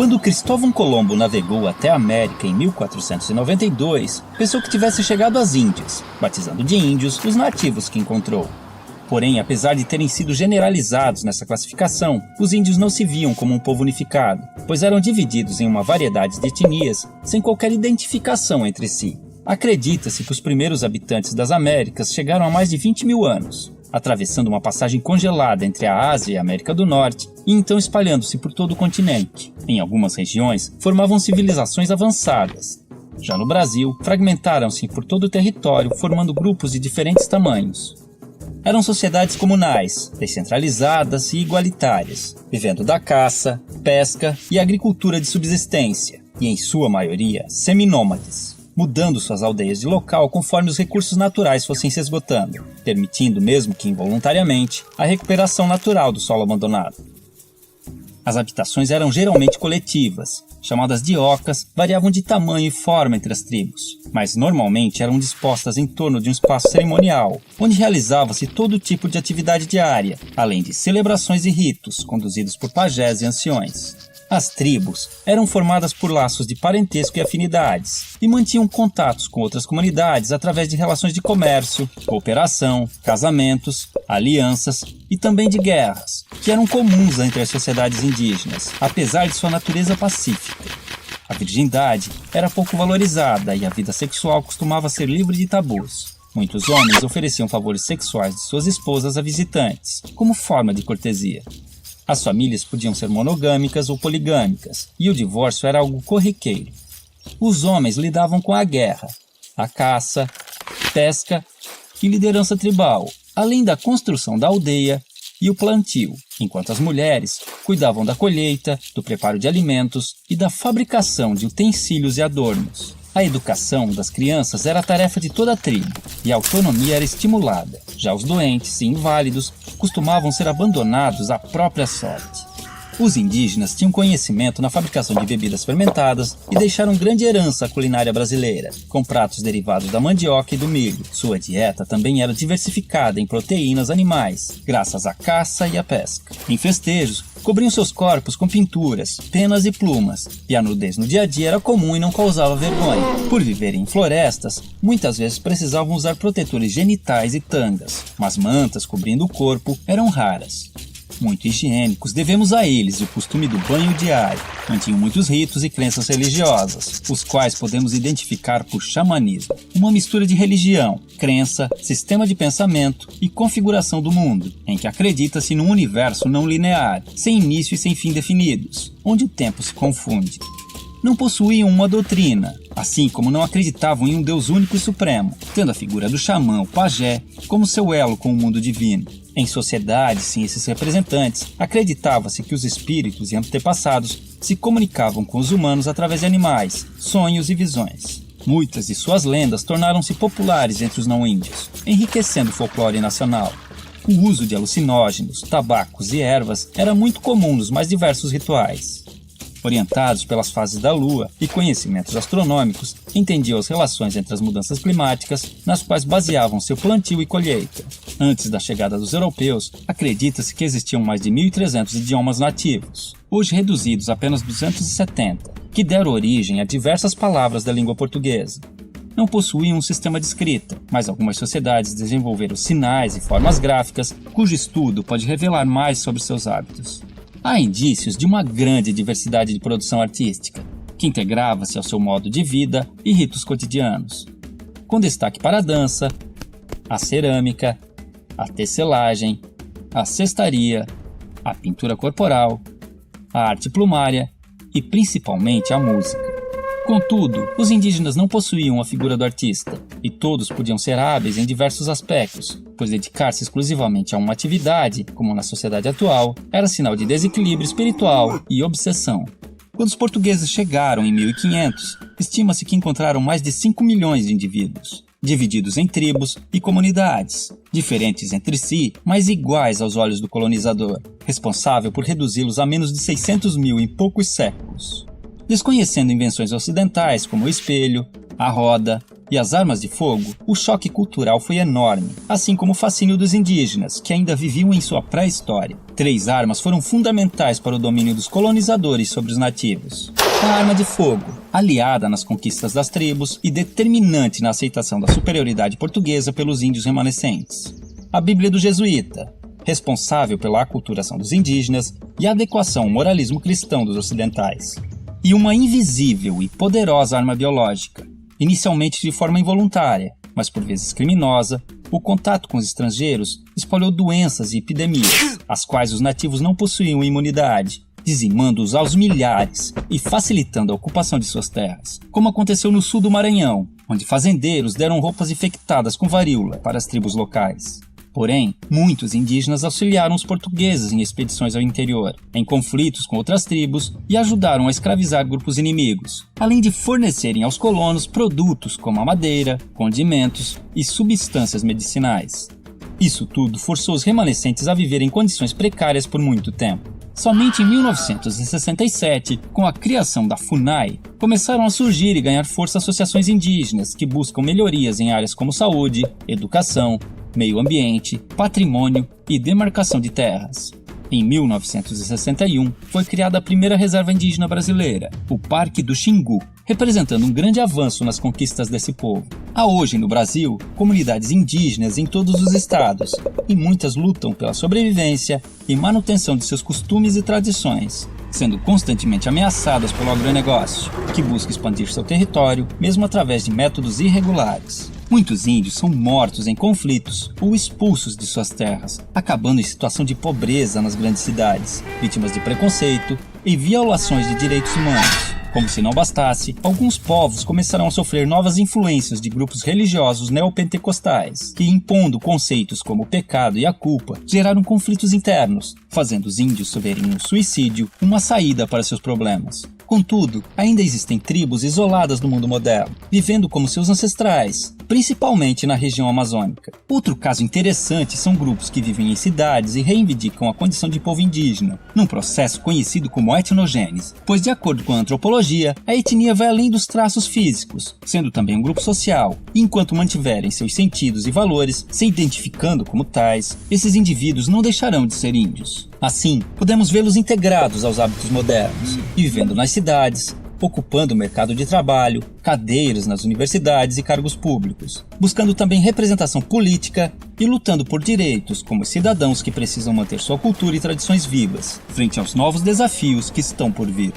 Quando Cristóvão Colombo navegou até a América em 1492, pensou que tivesse chegado às Índias, batizando de índios os nativos que encontrou. Porém, apesar de terem sido generalizados nessa classificação, os índios não se viam como um povo unificado, pois eram divididos em uma variedade de etnias sem qualquer identificação entre si. Acredita-se que os primeiros habitantes das Américas chegaram há mais de 20 mil anos, atravessando uma passagem congelada entre a Ásia e a América do Norte, e então espalhando-se por todo o continente. Em algumas regiões, formavam civilizações avançadas. Já no Brasil, fragmentaram-se por todo o território, formando grupos de diferentes tamanhos. Eram sociedades comunais, descentralizadas e igualitárias, vivendo da caça, pesca e agricultura de subsistência, e em sua maioria seminômades, mudando suas aldeias de local conforme os recursos naturais fossem se esgotando, permitindo, mesmo que involuntariamente, a recuperação natural do solo abandonado. As habitações eram geralmente coletivas, chamadas de ocas, variavam de tamanho e forma entre as tribos, mas normalmente eram dispostas em torno de um espaço cerimonial, onde realizava-se todo tipo de atividade diária, além de celebrações e ritos conduzidos por pajés e anciões. As tribos eram formadas por laços de parentesco e afinidades, e mantinham contatos com outras comunidades através de relações de comércio, cooperação, casamentos, alianças e também de guerras, que eram comuns entre as sociedades indígenas, apesar de sua natureza pacífica. A virgindade era pouco valorizada e a vida sexual costumava ser livre de tabus. Muitos homens ofereciam favores sexuais de suas esposas a visitantes, como forma de cortesia. As famílias podiam ser monogâmicas ou poligâmicas, e o divórcio era algo corriqueiro. Os homens lidavam com a guerra, a caça, pesca e liderança tribal, além da construção da aldeia e o plantio, enquanto as mulheres cuidavam da colheita, do preparo de alimentos e da fabricação de utensílios e adornos. A educação das crianças era a tarefa de toda a tribo, e a autonomia era estimulada. Já os doentes e inválidos costumavam ser abandonados à própria sorte. Os indígenas tinham conhecimento na fabricação de bebidas fermentadas e deixaram grande herança à culinária brasileira, com pratos derivados da mandioca e do milho. Sua dieta também era diversificada em proteínas animais, graças à caça e à pesca. Em festejos, cobriam seus corpos com pinturas, penas e plumas, e a nudez no dia a dia era comum e não causava vergonha. Por viverem em florestas, muitas vezes precisavam usar protetores genitais e tangas, mas mantas cobrindo o corpo eram raras. Muito higiênicos, devemos a eles o costume do banho diário. Mantinham muitos ritos e crenças religiosas, os quais podemos identificar por xamanismo, uma mistura de religião, crença, sistema de pensamento e configuração do mundo, em que acredita-se num universo não linear, sem início e sem fim definidos, onde o tempo se confunde. Não possuíam uma doutrina, assim como não acreditavam em um Deus único e supremo, tendo a figura do xamã, o pajé, como seu elo com o mundo divino. Em sociedades sem esses representantes, acreditava-se que os espíritos e antepassados se comunicavam com os humanos através de animais, sonhos e visões. Muitas de suas lendas tornaram-se populares entre os não-índios, enriquecendo o folclore nacional. O uso de alucinógenos, tabacos e ervas era muito comum nos mais diversos rituais. Orientados pelas fases da lua e conhecimentos astronômicos, entendiam as relações entre as mudanças climáticas, nas quais baseavam seu plantio e colheita. Antes da chegada dos europeus, acredita-se que existiam mais de 1.300 idiomas nativos, hoje reduzidos a apenas 270, que deram origem a diversas palavras da língua portuguesa. Não possuíam um sistema de escrita, mas algumas sociedades desenvolveram sinais e formas gráficas, cujo estudo pode revelar mais sobre seus hábitos. Há indícios de uma grande diversidade de produção artística, que integrava-se ao seu modo de vida e ritos cotidianos, com destaque para a dança, a cerâmica, a tecelagem, a cestaria, a pintura corporal, a arte plumária e principalmente a música. Contudo, os indígenas não possuíam a figura do artista, e todos podiam ser hábeis em diversos aspectos, pois dedicar-se exclusivamente a uma atividade, como na sociedade atual, era sinal de desequilíbrio espiritual e obsessão. Quando os portugueses chegaram em 1500, estima-se que encontraram mais de 5 milhões de indivíduos, divididos em tribos e comunidades, diferentes entre si, mas iguais aos olhos do colonizador, responsável por reduzi-los a menos de 600 mil em poucos séculos. Desconhecendo invenções ocidentais como o espelho, a roda, e as armas de fogo, o choque cultural foi enorme, assim como o fascínio dos indígenas, que ainda viviam em sua pré-história. 3 armas foram fundamentais para o domínio dos colonizadores sobre os nativos. A arma de fogo, aliada nas conquistas das tribos e determinante na aceitação da superioridade portuguesa pelos índios remanescentes. A Bíblia do Jesuíta, responsável pela aculturação dos indígenas e a adequação ao moralismo cristão dos ocidentais. E uma invisível e poderosa arma biológica, inicialmente de forma involuntária, mas por vezes criminosa, o contato com os estrangeiros espalhou doenças e epidemias, às quais os nativos não possuíam imunidade, dizimando-os aos milhares e facilitando a ocupação de suas terras, como aconteceu no sul do Maranhão, onde fazendeiros deram roupas infectadas com varíola para as tribos locais. Porém, muitos indígenas auxiliaram os portugueses em expedições ao interior, em conflitos com outras tribos e ajudaram a escravizar grupos inimigos, além de fornecerem aos colonos produtos como a madeira, condimentos e substâncias medicinais. Isso tudo forçou os remanescentes a viver em condições precárias por muito tempo. Somente em 1967, com a criação da FUNAI, começaram a surgir e ganhar força associações indígenas que buscam melhorias em áreas como saúde, educação, meio ambiente, patrimônio e demarcação de terras. Em 1961, foi criada a primeira reserva indígena brasileira, o Parque do Xingu, representando um grande avanço nas conquistas desse povo. Há hoje no Brasil comunidades indígenas em todos os estados, e muitas lutam pela sobrevivência e manutenção de seus costumes e tradições, sendo constantemente ameaçadas pelo agronegócio, que busca expandir seu território, mesmo através de métodos irregulares. Muitos índios são mortos em conflitos ou expulsos de suas terras, acabando em situação de pobreza nas grandes cidades, vítimas de preconceito e violações de direitos humanos. Como se não bastasse, alguns povos começaram a sofrer novas influências de grupos religiosos neopentecostais, que, impondo conceitos como o pecado e a culpa, geraram conflitos internos, fazendo os índios verem no suicídio uma saída para seus problemas. Contudo, ainda existem tribos isoladas no mundo moderno, vivendo como seus ancestrais, principalmente na região amazônica. Outro caso interessante são grupos que vivem em cidades e reivindicam a condição de povo indígena, num processo conhecido como etnogênese, pois, de acordo com a antropologia, a etnia vai além dos traços físicos, sendo também um grupo social, e enquanto mantiverem seus sentidos e valores, se identificando como tais, esses indivíduos não deixarão de ser índios. Assim, podemos vê-los integrados aos hábitos modernos, e vivendo nas cidades, ocupando o mercado de trabalho, cadeiras nas universidades e cargos públicos, buscando também representação política e lutando por direitos como cidadãos que precisam manter sua cultura e tradições vivas, frente aos novos desafios que estão por vir.